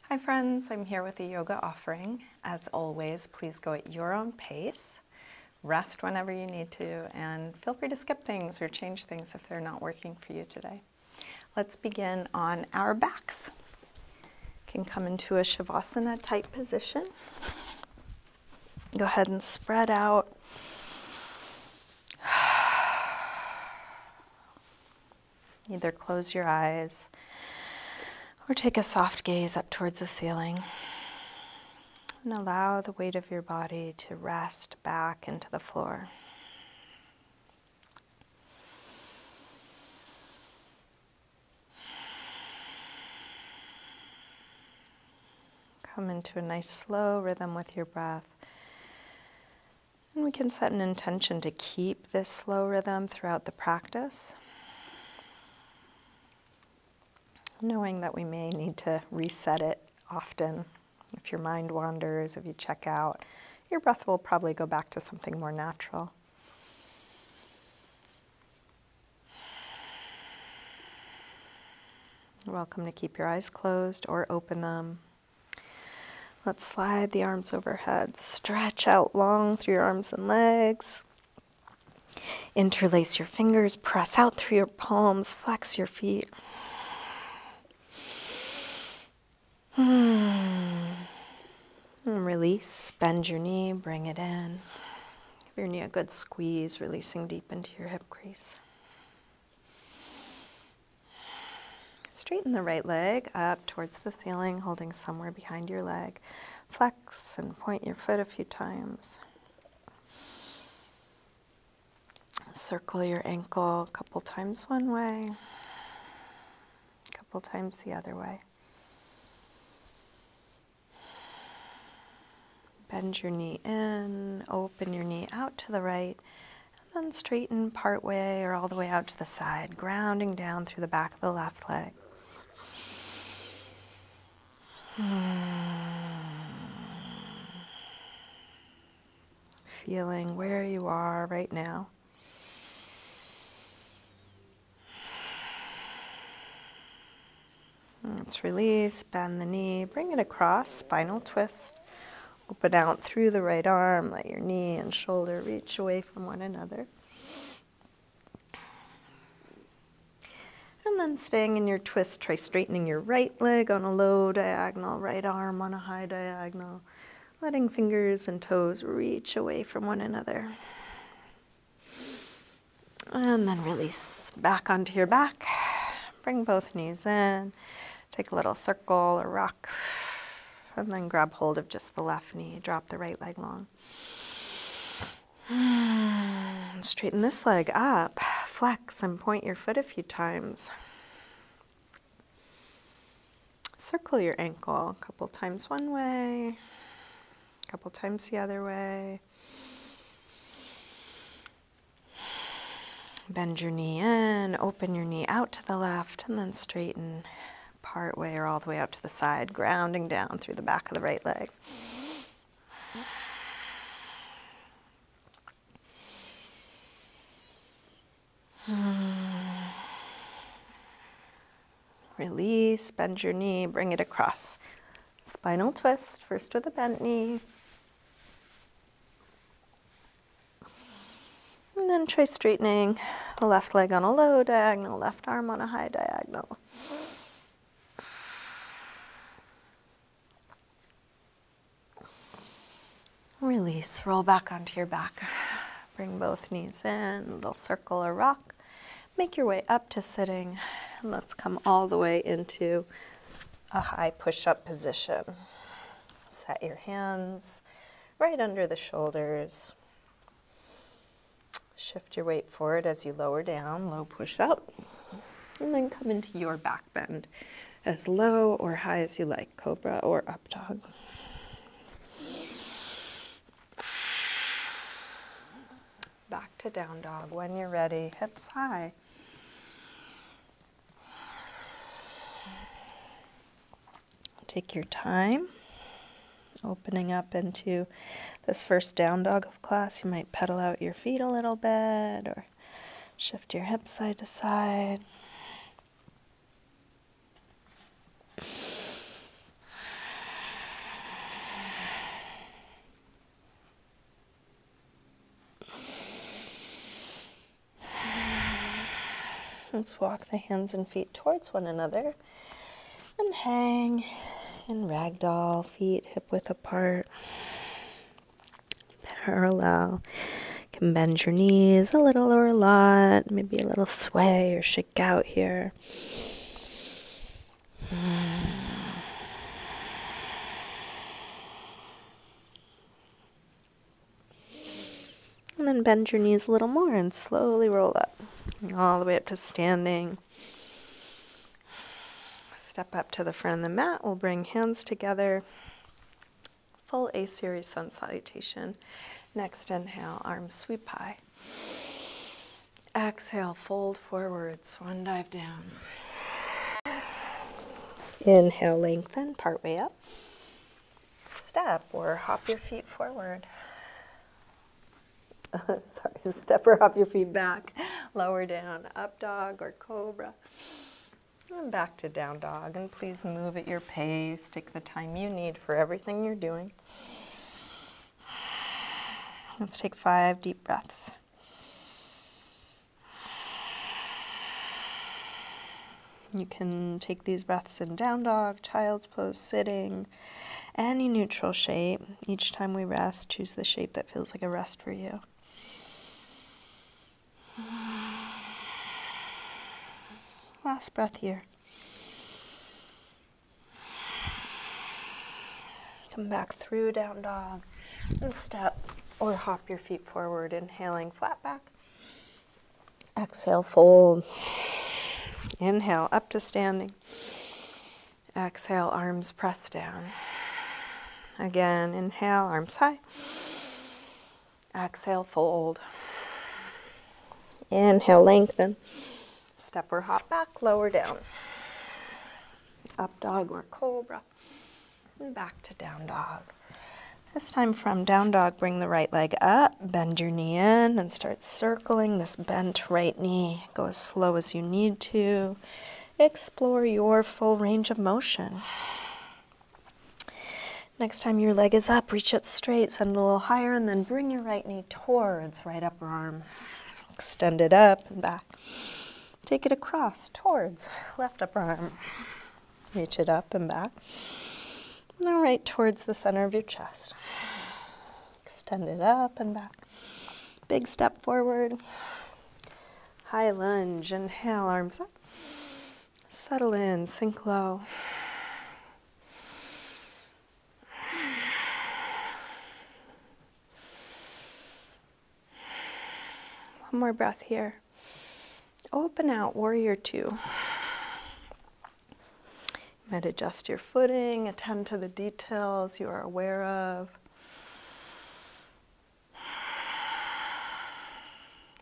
Hi friends, I'm here with a yoga offering. As always, please go at your own pace. Rest whenever you need to, and feel free to skip things or change things if they're not working for you today. Let's begin on our backs. Can come into a Shavasana type position. Go ahead and spread out. Either close your eyes or take a soft gaze up towards the ceiling. And allow the weight of your body to rest back into the floor. Come into a nice slow rhythm with your breath. And we can set an intention to keep this slow rhythm throughout the practice, knowing that we may need to reset it often. If your mind wanders, if you check out, your breath will probably go back to something more natural. You're welcome to keep your eyes closed or open them. Let's slide the arms overhead. Stretch out long through your arms and legs. Interlace your fingers, press out through your palms, flex your feet. And release, bend your knee, bring it in. Give your knee a good squeeze, releasing deep into your hip crease. Straighten the right leg up towards the ceiling, holding somewhere behind your leg. Flex and point your foot a few times. Circle your ankle a couple times one way, a couple times the other way. Bend your knee in, open your knee out to the right, and then straighten part way or all the way out to the side, grounding down through the back of the left leg. Feeling where you are right now. Let's release, bend the knee, bring it across, spinal twist. Open out through the right arm, let your knee and shoulder reach away from one another. And then staying in your twist, try straightening your right leg on a low diagonal, right arm on a high diagonal, letting fingers and toes reach away from one another. And then release back onto your back. Bring both knees in, take a little circle or rock. And then grab hold of just the left knee, drop the right leg long. Straighten this leg up, flex and point your foot a few times. Circle your ankle a couple times one way, a couple times the other way. Bend your knee in, open your knee out to the left, and then straighten part way or all the way out to the side, grounding down through the back of the right leg. Release, bend your knee, bring it across. Spinal twist, first with a bent knee. And then try straightening the left leg on a low diagonal, left arm on a high diagonal. Release, roll back onto your back. Bring both knees in, little circle or rock. Make your way up to sitting, and let's come all the way into a high push-up position. Set your hands right under the shoulders. Shift your weight forward as you lower down, low push-up. And then come into your back bend, as low or high as you like, cobra or up dog. Back to down dog. When you're ready, hips high. Take your time, opening up into this first down dog of class. You might pedal out your feet a little bit or shift your hips side to side. Let's walk the hands and feet towards one another and hang in ragdoll, feet hip width apart, parallel. You can bend your knees a little or a lot, maybe a little sway or shake out here. And then bend your knees a little more and slowly roll up, all the way up to standing. Step up to the front of the mat. We'll bring hands together. Full A-series sun salutation. Next inhale, arms sweep high. Exhale, fold forward, swan dive down. Inhale, lengthen, part way up. Step or hop your feet forward. Sorry, step or hop your feet back. Lower down, up dog or cobra. And back to down dog. And please move at your pace. Take the time you need for everything you're doing. Let's take 5 deep breaths. You can take these breaths in down dog, child's pose, sitting, any neutral shape. Each time we rest, choose the shape that feels like a rest for you. Last breath here. Come back through down dog and step or hop your feet forward, inhaling flat back. Exhale, fold. Inhale, up to standing. Exhale, arms press down. Again, inhale, arms high. Exhale, fold. Inhale, lengthen. Step or hop back, lower down. Up dog or cobra. And back to down dog. This time from down dog, bring the right leg up, bend your knee in, and start circling this bent right knee. Go as slow as you need to. Explore your full range of motion. Next time your leg is up, reach it straight, send it a little higher, and then bring your right knee towards right upper arm. Extend it up and back. Take it across towards left upper arm. Reach it up and back. Now right towards the center of your chest. Extend it up and back. Big step forward. High lunge. Inhale, arms up. Settle in, sink low. One more breath here. Open out, warrior two. You might adjust your footing, attend to the details you are aware of.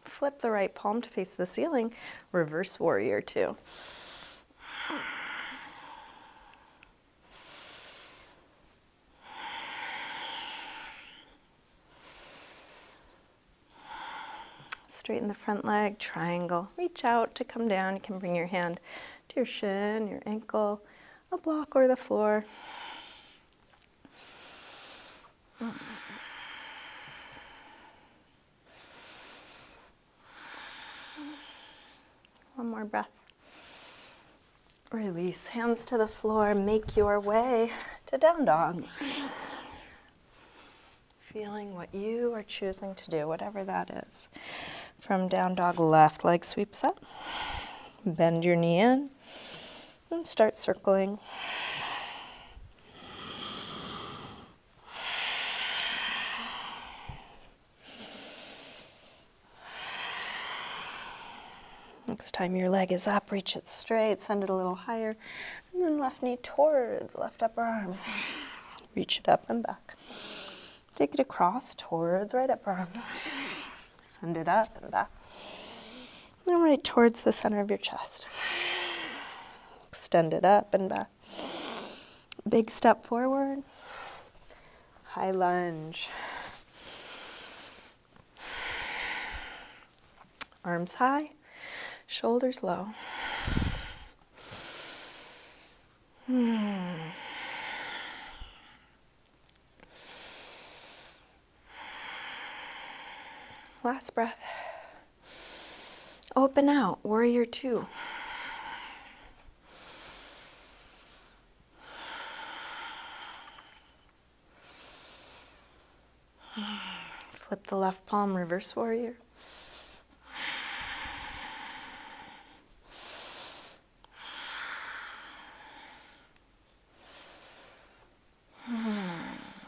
Flip the right palm to face the ceiling, reverse warrior two. Straighten the front leg, triangle. Reach out to come down. You can bring your hand to your shin, your ankle, a block or the floor. One more breath. Release, hands to the floor. Make your way to down dog. Feeling what you are choosing to do, whatever that is. From down dog, left leg sweeps up. Bend your knee in and start circling. Next time your leg is up, reach it straight, send it a little higher, and then left knee towards left upper arm. Reach it up and back. Take it across towards right upper arm. Send it up and back. And right towards the center of your chest. Extend it up and back. Big step forward. High lunge. Arms high, shoulders low. Last breath. open out, warrior two. Flip the left palm, reverse warrior.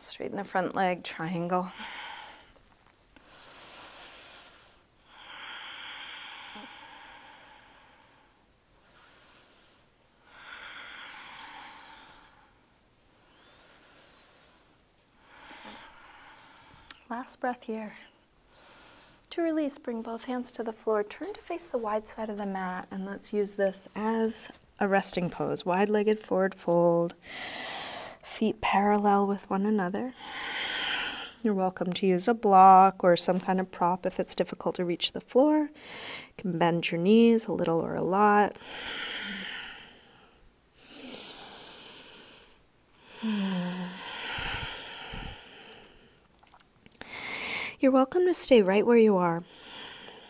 Straighten the front leg, triangle. Last breath here. To release, bring both hands to the floor. Turn to face the wide side of the mat, and let's use this as a resting pose. Wide-legged forward fold. Feet parallel with one another. You're welcome to use a block or some kind of prop if it's difficult to reach the floor. You can bend your knees a little or a lot. You're welcome to stay right where you are.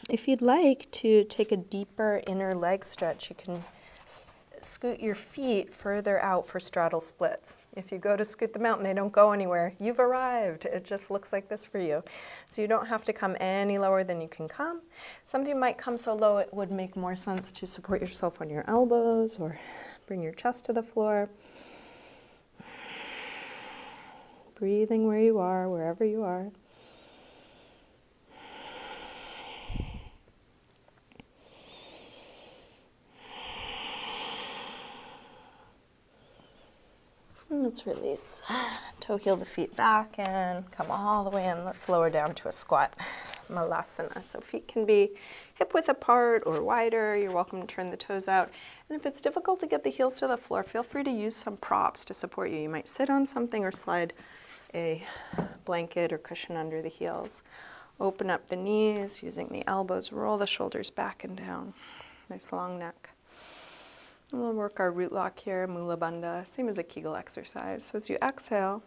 If you'd like to take a deeper inner leg stretch, you can scoot your feet further out for straddle splits. If you go to scoot them out and they don't go anywhere, you've arrived. It just looks like this for you. So you don't have to come any lower than you can come. Some of you might come so low it would make more sense to support yourself on your elbows or bring your chest to the floor. Breathing where you are, wherever you are. Let's release. Toe heel the feet back and come all the way in. Let's lower down to a squat, Malasana. So feet can be hip width apart or wider. You're welcome to turn the toes out. And if it's difficult to get the heels to the floor, feel free to use some props to support you. You might sit on something or slide a blanket or cushion under the heels. Open up the knees using the elbows. Roll the shoulders back and down. Nice long neck. And we'll work our root lock here, Mula Bandha, same as a Kegel exercise. So as you exhale,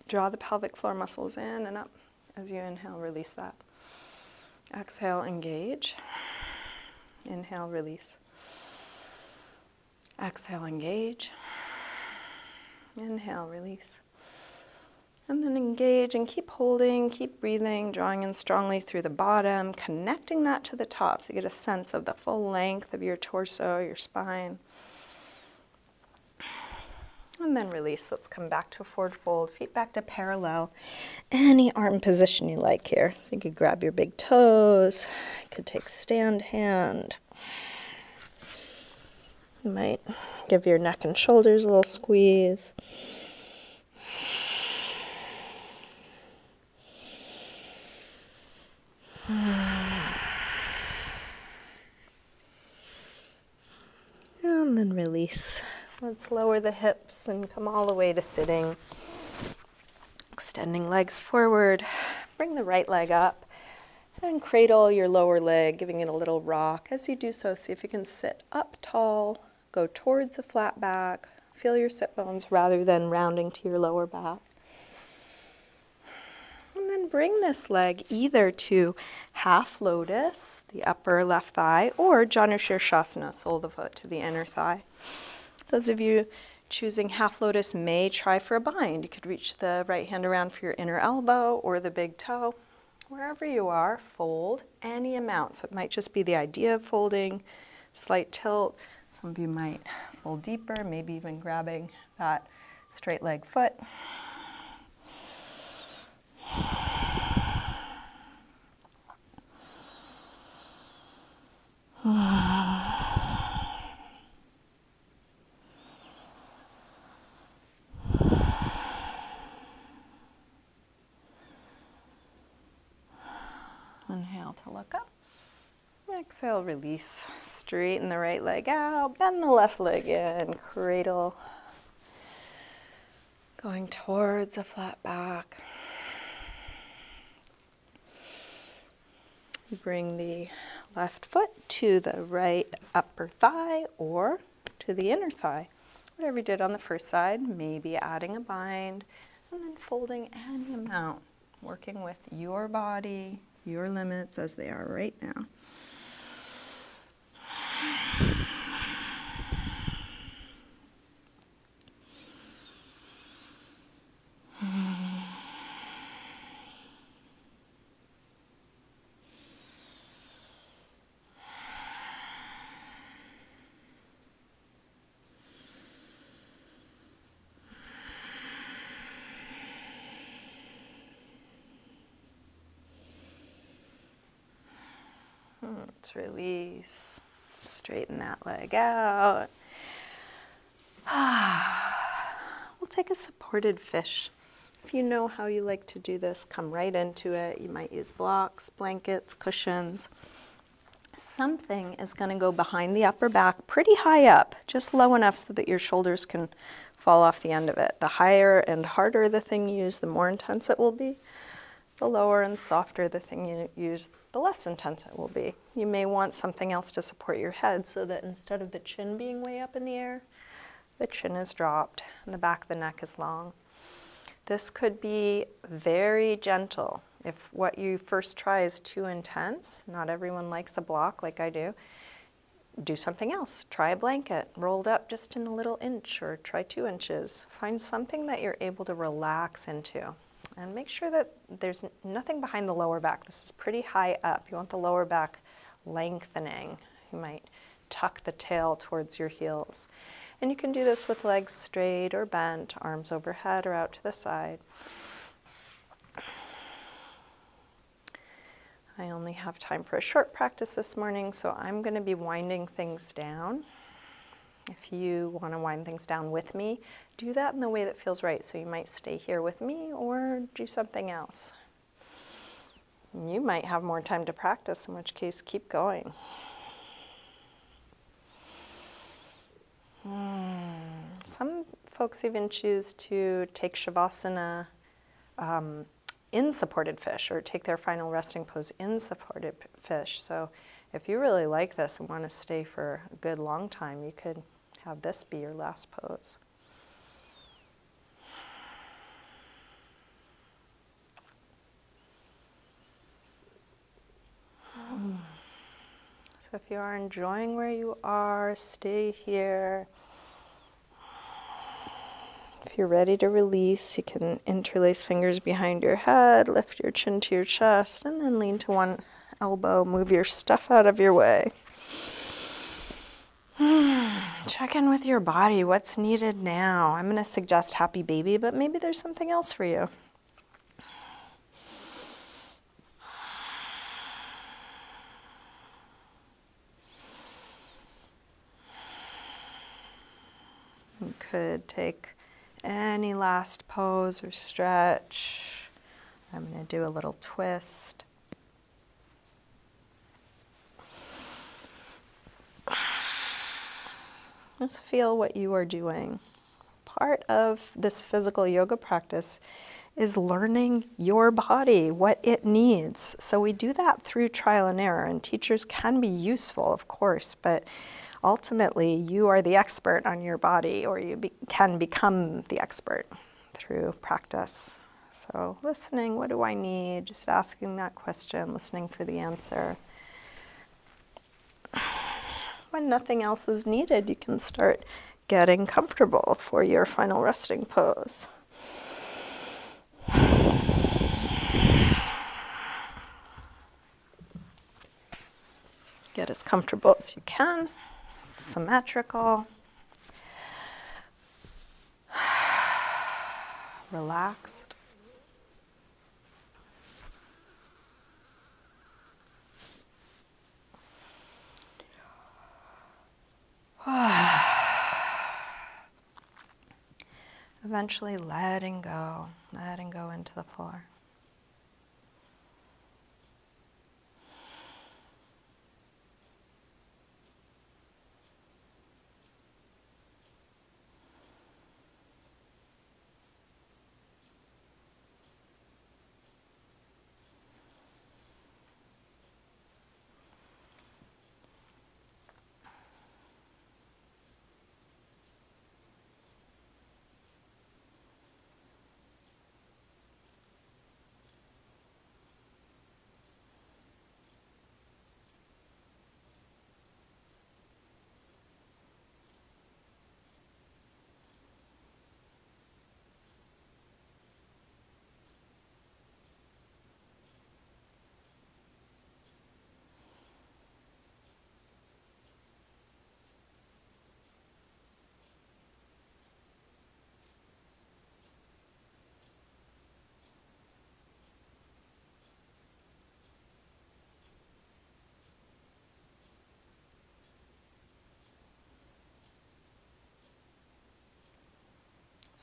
draw the pelvic floor muscles in and up. As you inhale, release that. Exhale, engage. Inhale, release. Exhale, engage. Inhale, release. And then engage and keep holding, keep breathing, drawing in strongly through the bottom, connecting that to the top so you get a sense of the full length of your torso, your spine. And then release. Let's come back to a forward fold, feet back to parallel. Any arm position you like here. So you could grab your big toes, you could take stand hand. You might give your neck and shoulders a little squeeze. And then release. Let's lower the hips and come all the way to sitting. Extending legs forward. Bring the right leg up and cradle your lower leg, giving it a little rock. As you do so, see if you can sit up tall, go towards a flat back. Feel your sit bones rather than rounding to your lower back. And then bring this leg either to half lotus, the upper left thigh, or Janu Shirshasana, sole of the foot to the inner thigh. Those of you choosing half lotus may try for a bind. You could reach the right hand around for your inner elbow or the big toe. Wherever you are, fold any amount. So it might just be the idea of folding, slight tilt. Some of you might fold deeper, maybe even grabbing that straight leg foot. Inhale to look up. Exhale, release. Straighten the right leg out, bend the left leg in, cradle. Going towards a flat back. Bring the left foot to the right upper thigh or to the inner thigh. Whatever you did on the first side, maybe adding a bind and then folding any amount, working with your body, your limits as they are right now. Let's release. Straighten that leg out. We'll take a supported fish. If you know how you like to do this, come right into it. You might use blocks, blankets, cushions. Something is going to go behind the upper back pretty high up, just low enough so that your shoulders can fall off the end of it. The higher and harder the thing you use, the more intense it will be. The lower and softer the thing you use, the less intense it will be. You may want something else to support your head so that instead of the chin being way up in the air, the chin is dropped and the back of the neck is long. This could be very gentle. If what you first try is too intense, not everyone likes a block like I do something else. Try a blanket, rolled up just in a little inch, or try 2 inches. Find something that you're able to relax into. And make sure that there's nothing behind the lower back. This is pretty high up. You want the lower back lengthening. You might tuck the tail towards your heels. And you can do this with legs straight or bent, arms overhead or out to the side. I only have time for a short practice this morning, so I'm going to be winding things down. If you want to wind things down with me, do that in the way that feels right. So you might stay here with me or do something else. You might have more time to practice, in which case keep going. Some folks even choose to take Shavasana in supported fish, or take their final resting pose in supported fish. So if you really like this and want to stay for a good long time, you could have this be your last pose. So if you are enjoying where you are, stay here. If you're ready to release, you can interlace fingers behind your head, lift your chin to your chest, and then lean to one elbow, move your stuff out of your way. Check in with your body. What's needed now? I'm going to suggest happy baby, but maybe there's something else for you. You could take any last pose or stretch. I'm going to do a little twist. Just feel what you are doing. Part of this physical yoga practice is learning your body, what it needs. So we do that through trial and error, and teachers can be useful, of course, but ultimately you are the expert on your body, or you can become the expert through practice. So listening, what do I need? Just asking that question, listening for the answer. When nothing else is needed, you can start getting comfortable for your final resting pose. Get as comfortable as you can, symmetrical. Relaxed. Eventually letting go into the floor.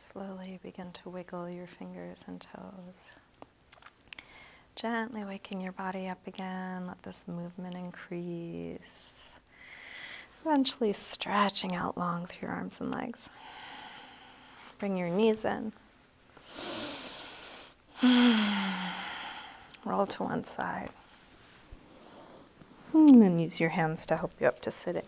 Slowly begin to wiggle your fingers and toes. Gently waking your body up again. Let this movement increase. Eventually stretching out long through your arms and legs. Bring your knees in. Roll to one side. And then use your hands to help you up to sitting.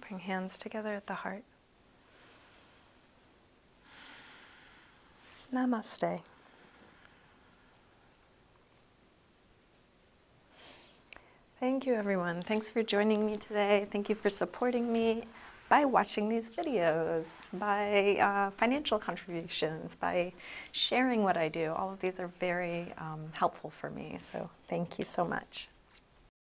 Bring hands together at the heart. Namaste. Thank you, everyone. Thanks for joining me today. Thank you for supporting me by watching these videos, by financial contributions, by sharing what I do. All of these are very helpful for me, so thank you so much.